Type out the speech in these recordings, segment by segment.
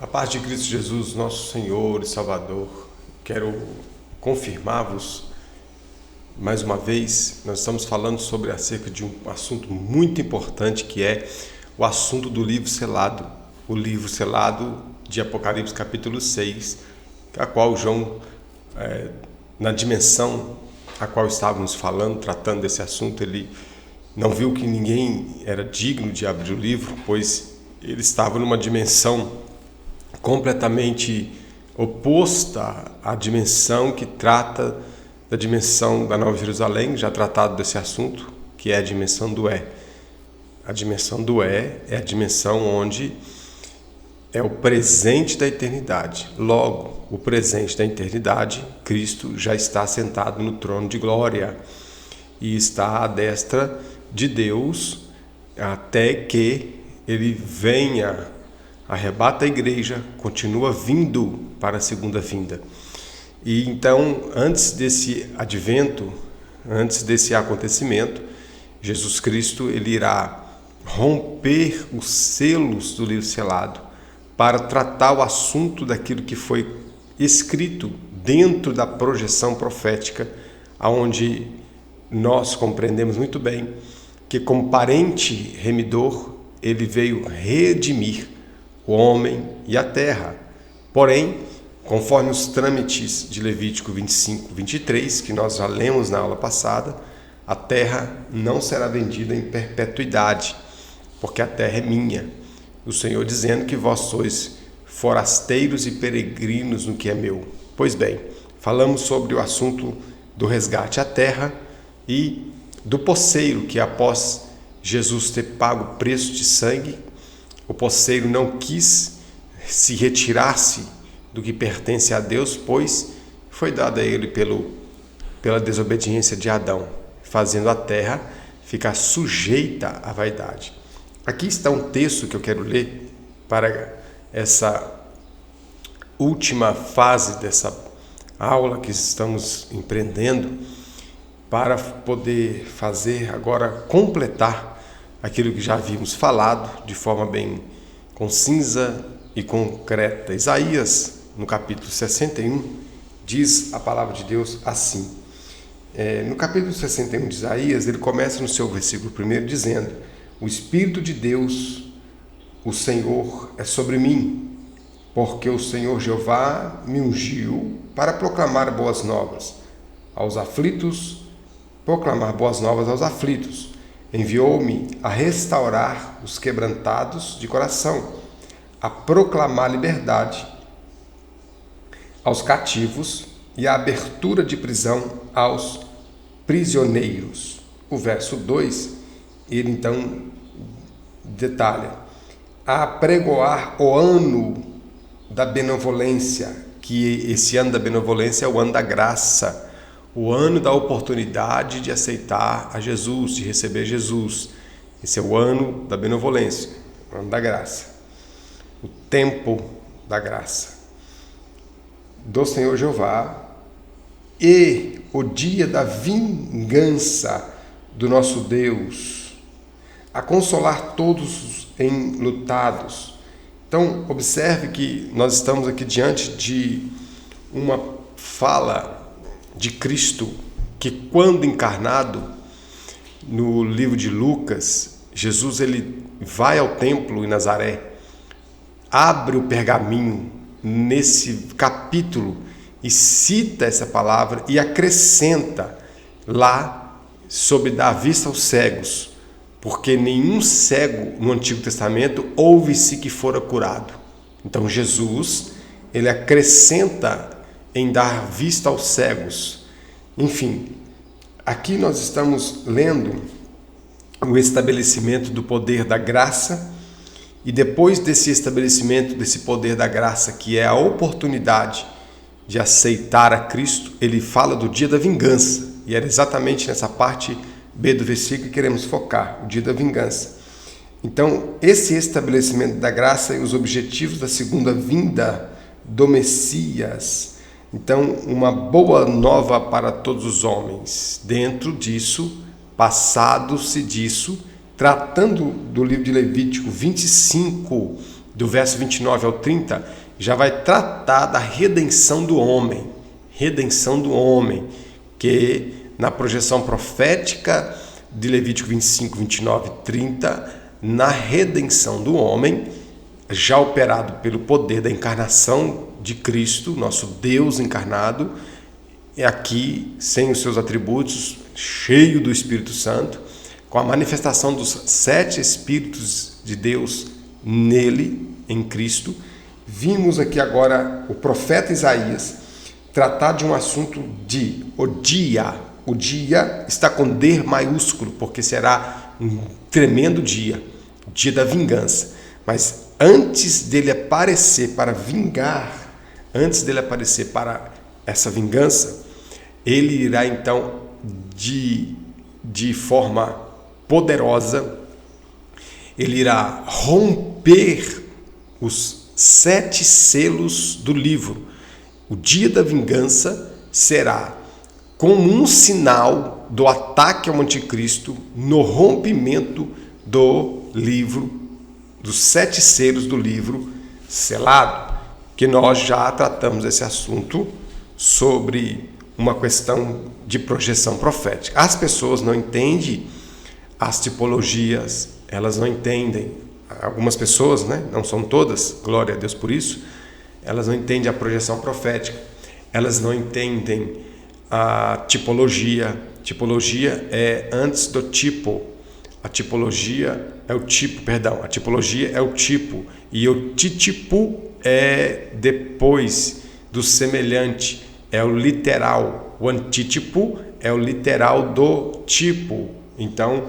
A paz de Cristo Jesus, nosso Senhor e Salvador. Quero confirmar-vos mais uma vez. Nós estamos falando acerca de um assunto muito importante, que é o assunto do livro selado. O livro selado de Apocalipse capítulo 6, a qual João, na dimensão a qual estávamos falando, tratando desse assunto, ele não viu que ninguém era digno de abrir o livro, pois ele estava numa dimensão completamente oposta à dimensão que trata da dimensão da Nova Jerusalém, já tratado desse assunto, que é a dimensão do É. A dimensão do É a dimensão onde é o presente da eternidade. Logo, o presente da eternidade, Cristo já está sentado no trono de glória e está à destra de Deus até que ele venha, arrebata a igreja, continua vindo para a segunda vinda. E então, antes desse advento, antes desse acontecimento, Jesus Cristo ele irá romper os selos do livro selado para tratar o assunto daquilo que foi escrito dentro da projeção profética, aonde nós compreendemos muito bem que, como parente remidor, ele veio redimir o homem e a terra. Porém, conforme os trâmites de Levítico 25, 23, que nós já lemos na aula passada, a terra não será vendida em perpetuidade, porque a terra é minha. O Senhor dizendo que vós sois forasteiros e peregrinos no que é meu. Pois bem, falamos sobre o assunto do resgate à terra e do poceiro, que após Jesus ter pago o preço de sangue, o poceiro não quis se retirar-se do que pertence a Deus, pois foi dado a ele pela desobediência de Adão, fazendo a terra ficar sujeita à vaidade. Aqui está um texto que eu quero ler para essa última fase dessa aula que estamos empreendendo, para poder fazer agora, completar aquilo que já havíamos falado de forma bem concisa e concreta. Isaías, no capítulo 61, diz a palavra de Deus assim. No capítulo 61 de Isaías, ele começa no seu versículo 1 dizendo: o Espírito de Deus, o Senhor, é sobre mim, porque o Senhor Jeová me ungiu para proclamar boas novas aos aflitos, proclamar boas novas aos aflitos. Enviou-me a restaurar os quebrantados de coração, a proclamar liberdade aos cativos e a abertura de prisão aos prisioneiros. O verso 2, ele então detalha: a apregoar o ano da benevolência, que esse ano da benevolência é o ano da graça, o ano da oportunidade de aceitar a Jesus, de receber Jesus. Esse é o ano da benevolência, o ano da graça, o tempo da graça do Senhor Jeová, e o dia da vingança do nosso Deus, a consolar todos os enlutados. Então, observe que nós estamos aqui diante de uma fala de Cristo, que quando encarnado, no livro de Lucas, Jesus ele vai ao templo em Nazaré, abre o pergaminho nesse capítulo e cita essa palavra e acrescenta lá sobre dar vista aos cegos, porque nenhum cego no Antigo Testamento houve-se que fora curado. Então Jesus, ele acrescenta em dar vista aos cegos. Enfim, aqui nós estamos lendo o estabelecimento do poder da graça, e depois desse estabelecimento desse poder da graça, que é a oportunidade de aceitar a Cristo, ele fala do dia da vingança, e era exatamente nessa parte B do versículo que queremos focar, o dia da vingança. Então, esse estabelecimento da graça e os objetivos da segunda vinda do Messias. Então, uma boa nova para todos os homens. Dentro disso, passado-se disso, tratando do livro de Levítico 25, do verso 29 ao 30, já vai tratar da redenção do homem. Redenção do homem, que na projeção profética de Levítico 25, 29 e 30, na redenção do homem, já operado pelo poder da encarnação de Cristo, nosso Deus encarnado, é aqui, sem os seus atributos, cheio do Espírito Santo, com a manifestação dos 7 Espíritos de Deus nele, em Cristo. Vimos aqui agora o profeta Isaías tratar de um assunto de o dia. O dia está com D maiúsculo, porque será um tremendo dia, o dia da vingança. Mas antes dele aparecer para vingar, antes dele aparecer para essa vingança, ele irá então de forma poderosa, ele irá romper os 7 selos do livro. O dia da vingança será como um sinal do ataque ao anticristo no rompimento do livro, dos 7 selos do livro selado, que nós já tratamos esse assunto sobre uma questão de projeção profética. As pessoas não entendem as tipologias, elas não entendem, algumas pessoas, né? Não são todas, glória a Deus por isso, elas não entendem a projeção profética, elas não entendem a tipologia. Tipologia é antes do tipo, a tipologia é o tipo, perdão, a tipologia é o tipo, e o títipo é depois do semelhante, é o literal. O antítipo é o literal do tipo. Então,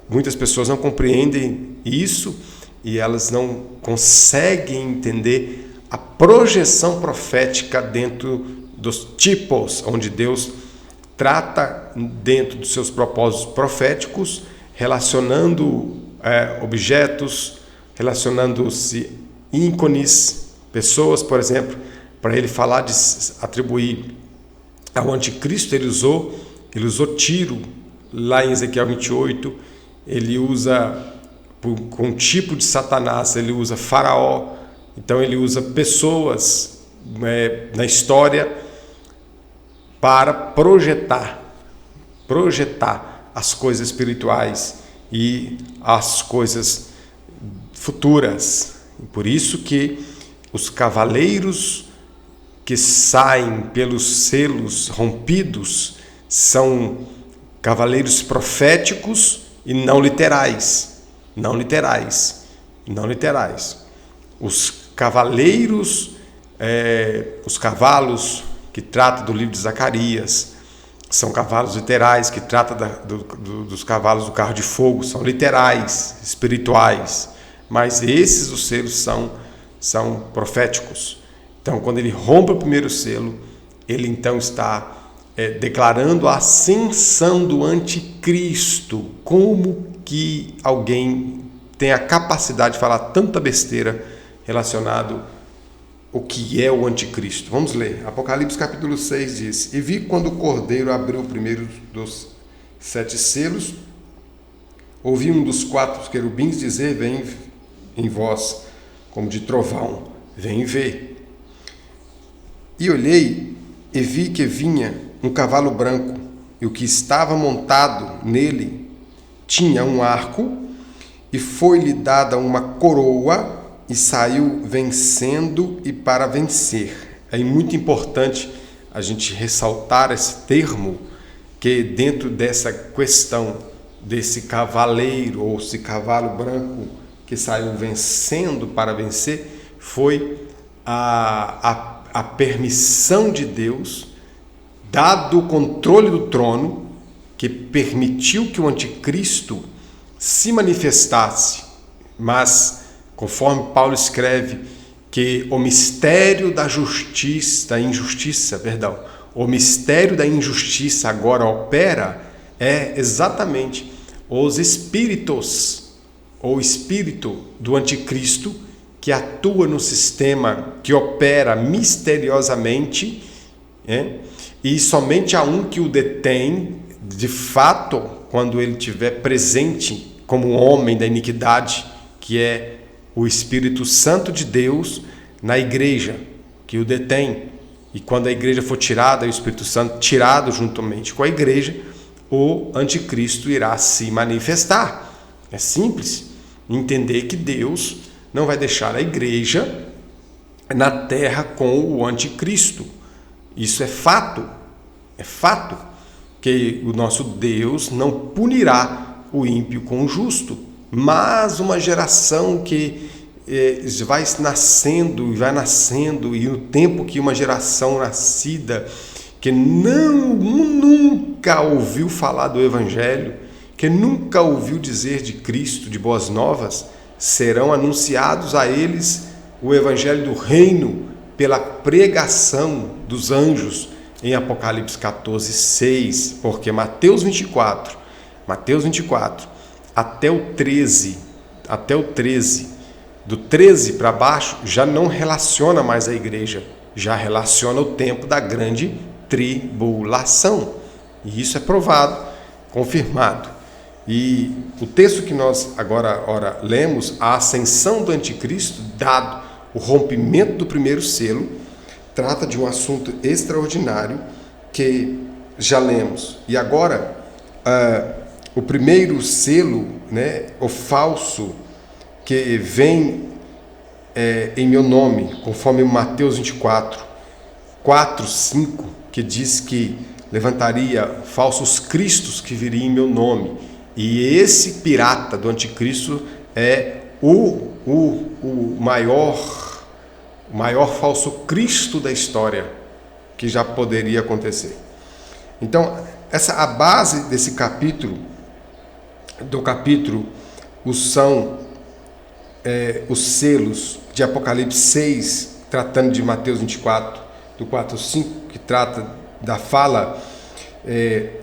muitas pessoas não compreendem isso e elas não conseguem entender a projeção profética dentro dos tipos, onde Deus trata dentro dos seus propósitos proféticos, relacionando objetos, relacionando-se ícones, pessoas, por exemplo, para ele falar de atribuir ao anticristo, ele usou Tiro, lá em Ezequiel 28, ele usa, com um tipo de Satanás, ele usa Faraó, então ele usa pessoas na história para projetar as coisas espirituais e as coisas futuras. Por isso que os cavaleiros que saem pelos selos rompidos são cavaleiros proféticos e não literais. Não literais. Não literais. Os cavaleiros, os cavalos que trata do livro de Zacarias, são cavalos literais, que trata dos cavalos do carro de fogo, são literais, espirituais, mas esses, os selos, são proféticos. Então, quando ele rompe o primeiro selo, ele então está declarando a ascensão do anticristo. Como que alguém tem a capacidade de falar tanta besteira relacionado o que é o anticristo? Vamos ler. Apocalipse capítulo 6 diz: E vi quando o cordeiro abriu o primeiro dos 7 selos, ouvi um dos 4 querubins dizer: Vem em voz, como de trovão, vem ver. E olhei e vi que vinha um cavalo branco, e o que estava montado nele tinha um arco, e foi-lhe dada uma coroa, e saiu vencendo e para vencer. É muito importante a gente ressaltar esse termo, que dentro dessa questão desse cavaleiro, ou esse cavalo branco que saiu vencendo para vencer, foi a permissão de Deus, dado o controle do trono, que permitiu que o anticristo se manifestasse, mas, conforme Paulo escreve, que o mistério da o mistério da injustiça agora opera, exatamente os espíritos, ou espírito do anticristo, que atua no sistema, que opera misteriosamente, e somente há um que o detém, de fato, quando ele estiver presente como um homem da iniquidade, que é o Espírito Santo de Deus na igreja, que o detém. E quando a igreja for tirada, o Espírito Santo tirado juntamente com a igreja, o anticristo irá se manifestar. É simples entender que Deus não vai deixar a igreja na terra com o anticristo. Isso é fato. É fato que o nosso Deus não punirá o ímpio com o justo, mas uma geração que vai nascendo, e no tempo que uma geração nascida que nunca ouviu falar do Evangelho, que nunca ouviu dizer de Cristo, de boas novas, serão anunciados a eles o Evangelho do Reino pela pregação dos anjos em Apocalipse 14, 6, porque Mateus 24, até o 13, do 13 para baixo, já não relaciona mais a igreja, já relaciona o tempo da grande tribulação. E isso é provado, confirmado. E o texto que nós agora lemos, a ascensão do anticristo, dado o rompimento do primeiro selo, trata de um assunto extraordinário que já lemos. E agora, o primeiro selo, né, o falso, que vem em meu nome, conforme Mateus 24, 4, 5, que diz que levantaria falsos cristos que viriam em meu nome. E esse pirata do anticristo é o maior falso Cristo da história que já poderia acontecer. Então, a base desse capítulo, são os selos de Apocalipse 6, tratando de Mateus 24, do 4 ao 5, que trata da fala,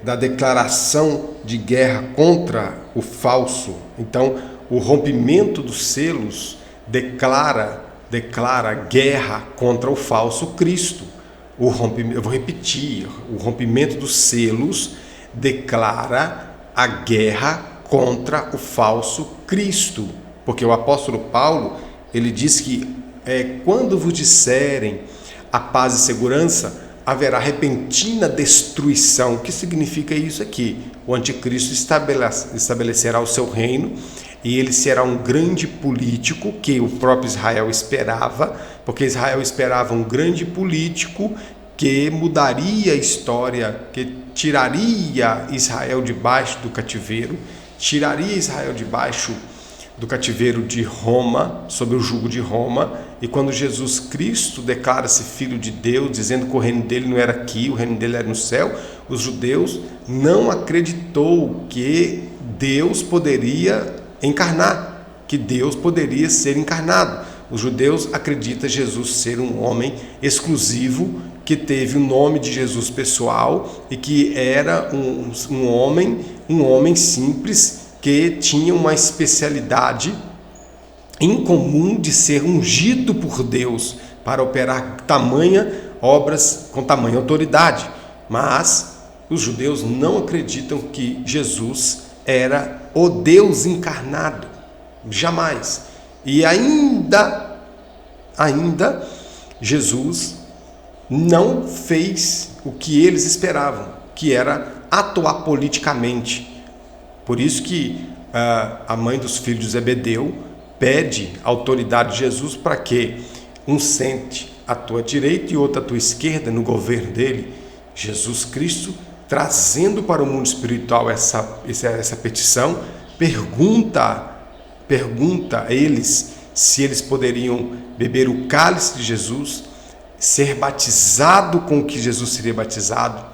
da declaração de guerra contra o falso. Então, o rompimento dos selos declara guerra contra o falso Cristo. Eu vou repetir, o rompimento dos selos declara a guerra contra o falso Cristo. Porque o apóstolo Paulo, ele diz que quando vos disserem a paz e segurança, haverá repentina destruição. O que significa isso aqui? O anticristo estabelecerá o seu reino, e ele será um grande político, que o próprio Israel esperava, porque Israel esperava um grande político que mudaria a história, que tiraria Israel debaixo do cativeiro, do cativeiro de Roma, sob o jugo de Roma. E quando Jesus Cristo declara-se filho de Deus, dizendo que o reino dele não era aqui, o reino dele era no céu, os judeus não acreditou que Deus poderia encarnar, que Deus poderia ser encarnado. Os judeus acreditam Jesus ser um homem exclusivo, que teve o nome de Jesus pessoal e que era um homem simples, que tinha uma especialidade incomum de ser ungido por Deus para operar obras com tamanha autoridade. Mas os judeus não acreditam que Jesus era o Deus encarnado, jamais. E ainda Jesus não fez o que eles esperavam, que era atuar politicamente. Por isso que a mãe dos filhos de Zebedeu pede a autoridade de Jesus para que um sente à tua direita e outro à tua esquerda no governo dele. Jesus Cristo, trazendo para o mundo espiritual essa petição, pergunta a eles se eles poderiam beber o cálice de Jesus, ser batizado com o que Jesus seria batizado.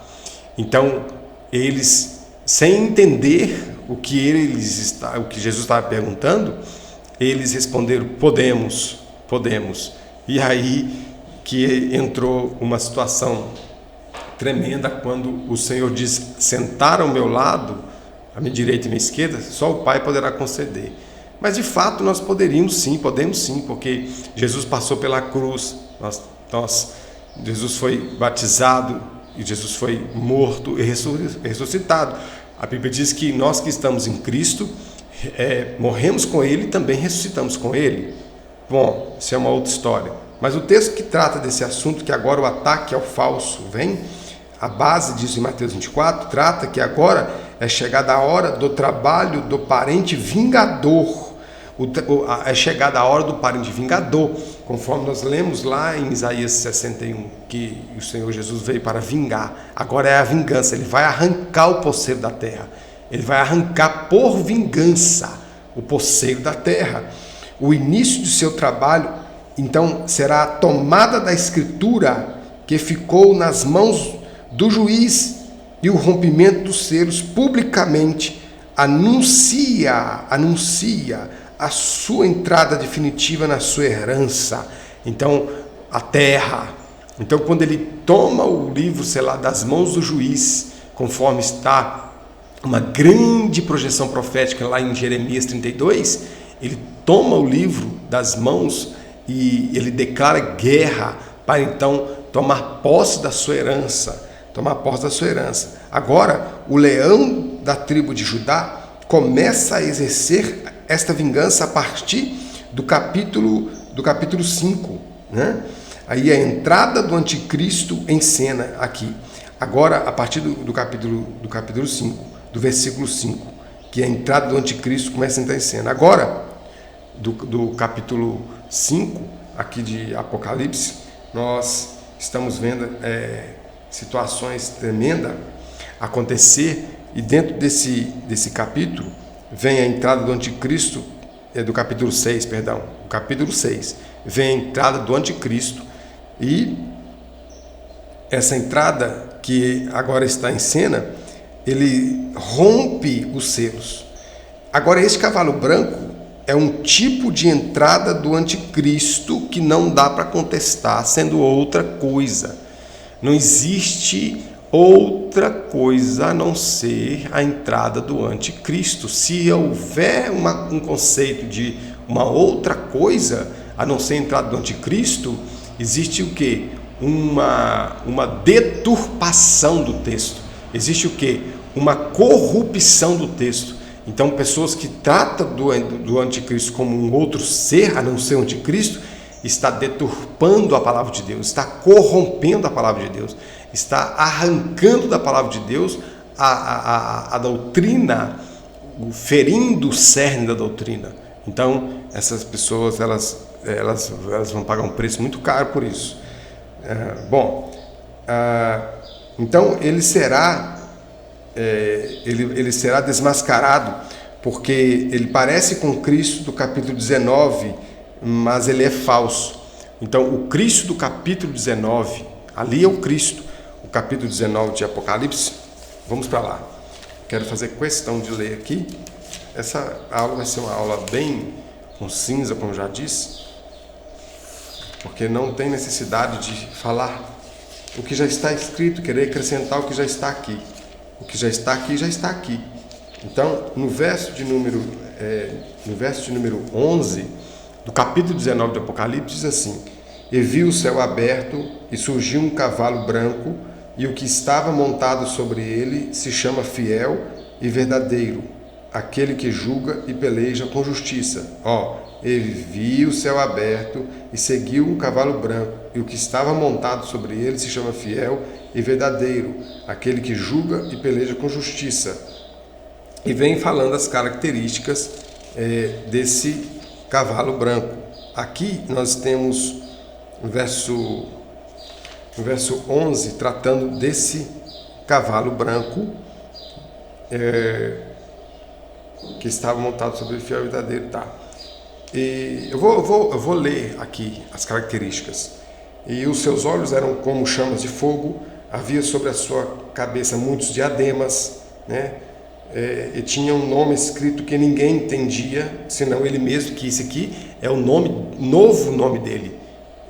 Então, eles, sem entender o que Jesus estava perguntando, eles responderam: podemos. E aí que entrou uma situação tremenda, quando o Senhor diz: sentar ao meu lado, à minha direita e à minha esquerda, só o Pai poderá conceder. Mas de fato nós podemos sim, porque Jesus passou pela cruz, Jesus foi batizado, e Jesus foi morto e ressuscitado. A Bíblia diz que nós que estamos em Cristo, morremos com Ele e também ressuscitamos com Ele. Bom, isso é uma outra história. Mas o texto que trata desse assunto, que agora o ataque ao falso vem, a base disso em Mateus 24, trata que agora é chegada a hora do trabalho do parente vingador. É chegada a hora do parente vingador, conforme nós lemos lá em Isaías 61, que o Senhor Jesus veio para vingar. Agora é a vingança, ele vai arrancar o poceiro da terra. Ele vai arrancar por vingança o poceiro da terra. O início do seu trabalho, então, será a tomada da escritura que ficou nas mãos do juiz e o rompimento dos selos publicamente anuncia a sua entrada definitiva na sua herança. Então, a terra. Então, quando ele toma o livro, sei lá, das mãos do juiz, conforme está uma grande projeção profética lá em Jeremias 32, ele toma o livro das mãos e ele declara guerra para então tomar posse da sua herança. Agora, o leão da tribo de Judá começa a exercer esta vingança a partir do capítulo 5, né? Aí a entrada do anticristo em cena aqui. Agora, a partir do capítulo 5, do versículo 5, que a entrada do anticristo começa a entrar em cena. Agora, do capítulo 5, aqui de Apocalipse, nós estamos vendo situações tremendas acontecer, e dentro desse capítulo vem a entrada do anticristo, do capítulo 6, perdão, o capítulo 6, vem a entrada do anticristo, e essa entrada que agora está em cena, ele rompe os selos. Agora, esse cavalo branco é um tipo de entrada do anticristo que não dá para contestar, sendo outra coisa. Não existe outra coisa a não ser a entrada do anticristo. Se houver um conceito de uma outra coisa a não ser a entrada do anticristo, existe o quê? Uma deturpação do texto. Existe o quê? Uma corrupção do texto. Então, pessoas que tratam do anticristo como um outro ser, a não ser o anticristo, está deturpando a palavra de Deus, está corrompendo a palavra de Deus, está arrancando da palavra de Deus a doutrina, ferindo o cerne da doutrina. Então, essas pessoas elas vão pagar um preço muito caro por isso. Então ele será desmascarado, porque ele parece com Cristo do capítulo 19, mas ele é falso. Então o Cristo do capítulo 19, ali é o Cristo, o capítulo 19 de Apocalipse. Vamos para lá. Quero fazer questão de ler aqui. Essa aula vai ser uma aula bem concisa, como já disse, porque não tem necessidade de falar o que já está escrito, querer acrescentar o que já está aqui. O que já está aqui, já está aqui. Então, no verso de número 11, do capítulo 19 do Apocalipse, diz assim: E vi o céu aberto, e surgiu um cavalo branco, e o que estava montado sobre ele se chama Fiel e Verdadeiro, aquele que julga e peleja com justiça. Ele viu o céu aberto e seguiu um cavalo branco, e o que estava montado sobre ele se chama Fiel e Verdadeiro, aquele que julga e peleja com justiça. E vem falando as características desse cavalo branco. Aqui nós temos o verso 11, tratando desse cavalo branco que estava montado sobre o Fiel e Verdadeiro. E eu vou ler aqui as características. E os seus olhos eram como chamas de fogo, havia sobre a sua cabeça muitos diademas, né? E tinha um nome escrito que ninguém entendia, senão ele mesmo, que esse aqui é o novo nome dele,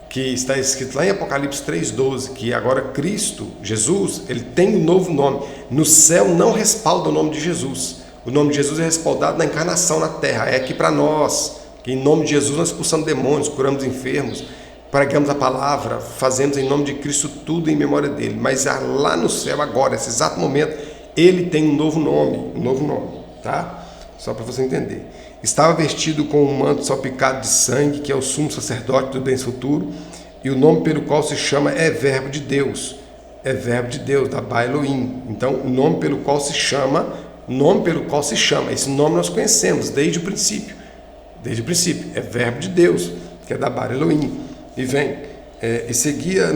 que está escrito lá em Apocalipse 3,12, que agora Cristo, Jesus, ele tem um novo nome. No céu não respalda o nome de Jesus. O nome de Jesus é respaldado na encarnação na terra, é aqui para nós. Que em nome de Jesus nós expulsamos demônios, curamos enfermos, pregamos a palavra, fazemos em nome de Cristo tudo em memória dele. Mas lá no céu agora, nesse exato momento, ele tem um novo nome, tá? Só para você entender. Estava vestido com um manto salpicado de sangue, que é o sumo sacerdote do bem futuro, e o nome pelo qual se chama é Verbo de Deus. É Verbo de Deus, da Ba Elohim. Então, o nome pelo qual se chama, esse nome nós conhecemos desde o princípio. Desde o princípio, é Verbo de Deus, que é da Ba Elohim. E vem, e seguia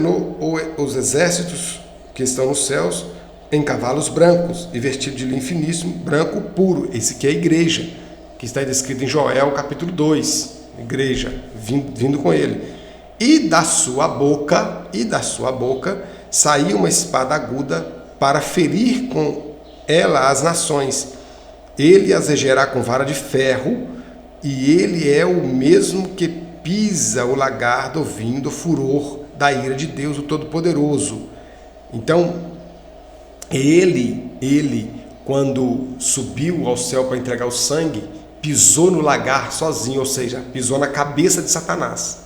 os exércitos que estão nos céus em cavalos brancos e vestido de linho finíssimo, branco puro. Esse que é a igreja, que está descrito em Joel capítulo 2, igreja, vindo com ele. E da sua boca saía uma espada aguda para ferir com ela as nações. Ele as regerá com vara de ferro, e ele é o mesmo que pisa o lagar do vinho do furor da ira de Deus, o Todo-Poderoso. Então, ele, quando subiu ao céu para entregar o sangue, pisou no lagar sozinho, ou seja, pisou na cabeça de Satanás.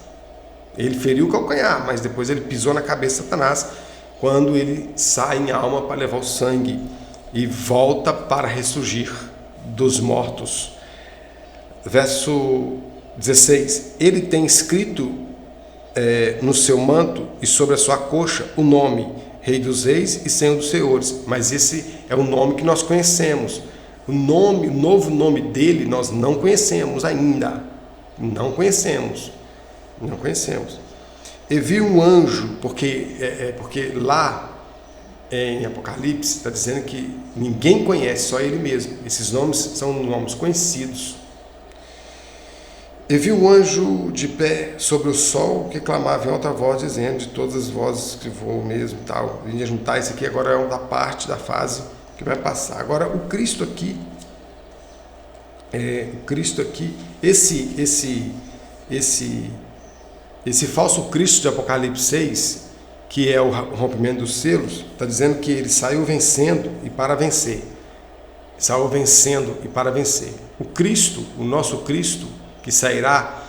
Ele feriu o calcanhar, mas depois ele pisou na cabeça de Satanás, quando ele sai em alma para levar o sangue e volta para ressurgir dos mortos. Verso 16: ele tem escrito no seu manto e sobre a sua coxa o nome Rei dos Reis e Senhor dos Senhores. Mas esse é o nome que nós conhecemos. O novo nome dele nós não conhecemos ainda. Não conhecemos. E vi um anjo, porque lá em Apocalipse está dizendo que ninguém conhece, só ele mesmo. Esses nomes são nomes conhecidos. E vi um anjo de pé sobre o sol, que clamava em alta voz, dizendo, de todas as vozes que voam mesmo e tal. Vim juntar isso aqui, agora é uma da fase que vai passar. Agora o Cristo aqui, esse falso Cristo de Apocalipse 6, que é o rompimento dos selos, está dizendo que ele saiu vencendo e para vencer. O Cristo, o nosso Cristo, que sairá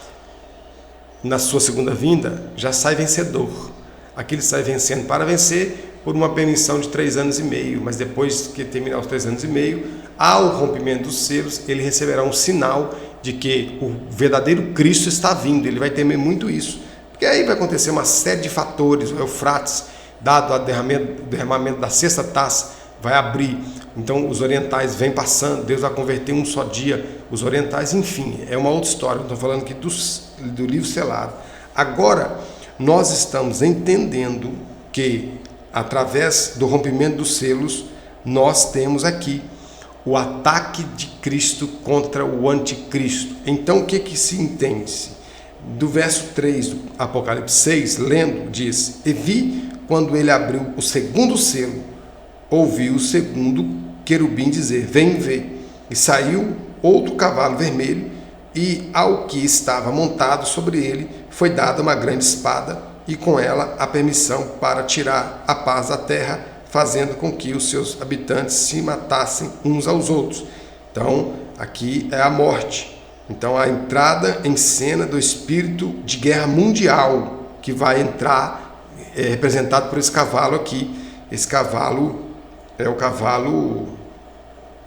na sua segunda vinda, já sai vencedor. Aqui ele sai vencendo para vencer por uma permissão de 3 anos e meio, mas depois que terminar os 3 anos e meio, ao rompimento dos selos, ele receberá um sinal de que o verdadeiro Cristo está vindo. Ele vai temer muito isso, porque aí vai acontecer uma série de fatores. O Eufrates, dado o derramamento da 6ª taça, vai abrir. Então os orientais vêm passando, Deus vai converter um só dia os orientais, enfim, é uma outra história. Estou falando aqui do livro selado. Agora nós estamos entendendo que através do rompimento dos selos nós temos aqui o ataque de Cristo contra o anticristo. Então o que se entende? Do verso 3 do Apocalipse 6, lendo, diz: e vi quando ele abriu o segundo selo, ouvi o segundo querubim dizer: vem ver. E saiu outro cavalo vermelho, e ao que estava montado sobre ele foi dada uma grande espada, e com ela a permissão para tirar a paz da terra, fazendo com que os seus habitantes se matassem uns aos outros. Então, aqui é a morte. Então, a entrada em cena do espírito de guerra mundial, que vai entrar, representado por esse cavalo aqui. Esse cavalo é o cavalo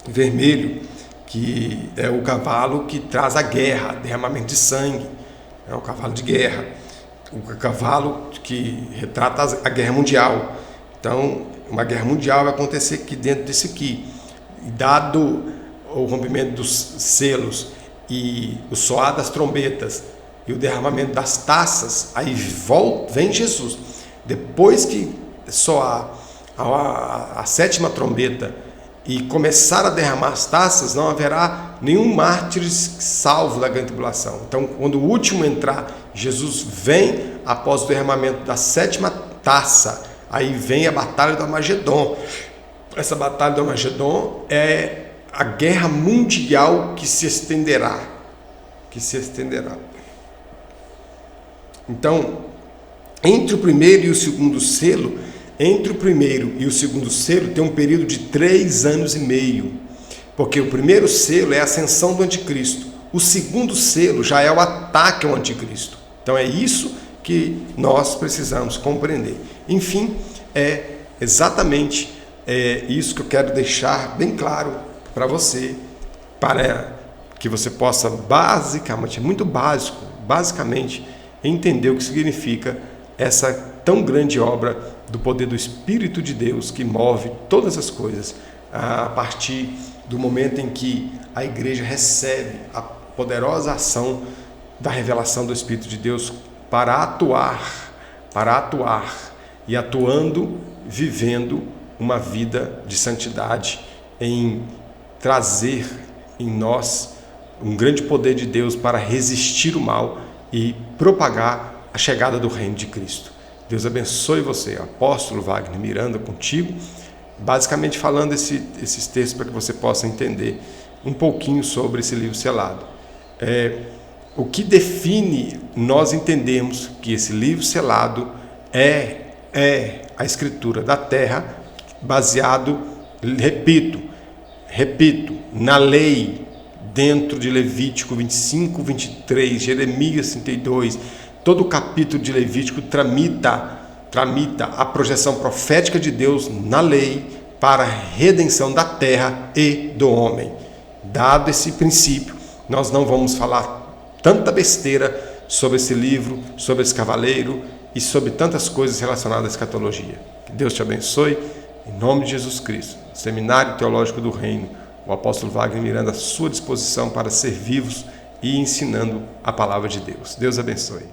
vermelho, que é o cavalo que traz a guerra, derramamento de sangue. É um cavalo de guerra, o cavalo que retrata a guerra mundial. Então, uma guerra mundial vai acontecer aqui dentro desse aqui. Dado o rompimento dos selos e o soar das trombetas e o derramamento das taças, aí vem Jesus. Depois que soar a 7ª trombeta e começar a derramar as taças, não haverá nenhum mártir salvo da grande tribulação. Então, quando o último entrar, Jesus vem após o derramamento da 7ª taça. Aí vem a batalha do Armagedon. Essa batalha do Armagedon é a guerra mundial que se estenderá. Então, entre o primeiro e o segundo selo, tem um período de 3 anos e meio. Porque o primeiro selo é a ascensão do anticristo. O segundo selo já é o ataque ao anticristo. Então é isso que nós precisamos compreender. Enfim, é exatamente isso que eu quero deixar bem claro para você, para que você possa basicamente, muito básico, basicamente, entender o que significa essa tão grande obra do poder do Espírito de Deus que move todas as coisas a partir do momento em que a igreja recebe a poderosa ação da revelação do Espírito de Deus para atuar e atuando, vivendo uma vida de santidade, em trazer em nós um grande poder de Deus para resistir o mal e propagar a chegada do reino de Cristo. Deus abençoe você, apóstolo Wagner Miranda, contigo, basicamente falando esses textos para que você possa entender um pouquinho sobre esse livro selado. O que define nós entendermos que esse livro selado é a escritura da terra, baseado, repito, na lei, dentro de Levítico 25, 23, Jeremias 32, todo o capítulo de Levítico tramita a projeção profética de Deus na lei para a redenção da terra e do homem. Dado esse princípio, nós não vamos falar tanta besteira sobre esse livro, sobre esse cavaleiro e sobre tantas coisas relacionadas à escatologia. Que Deus te abençoe, em nome de Jesus Cristo. Seminário Teológico do Reino, o apóstolo Wagner Miranda à sua disposição para ser vivos e ensinando a palavra de Deus. Deus abençoe.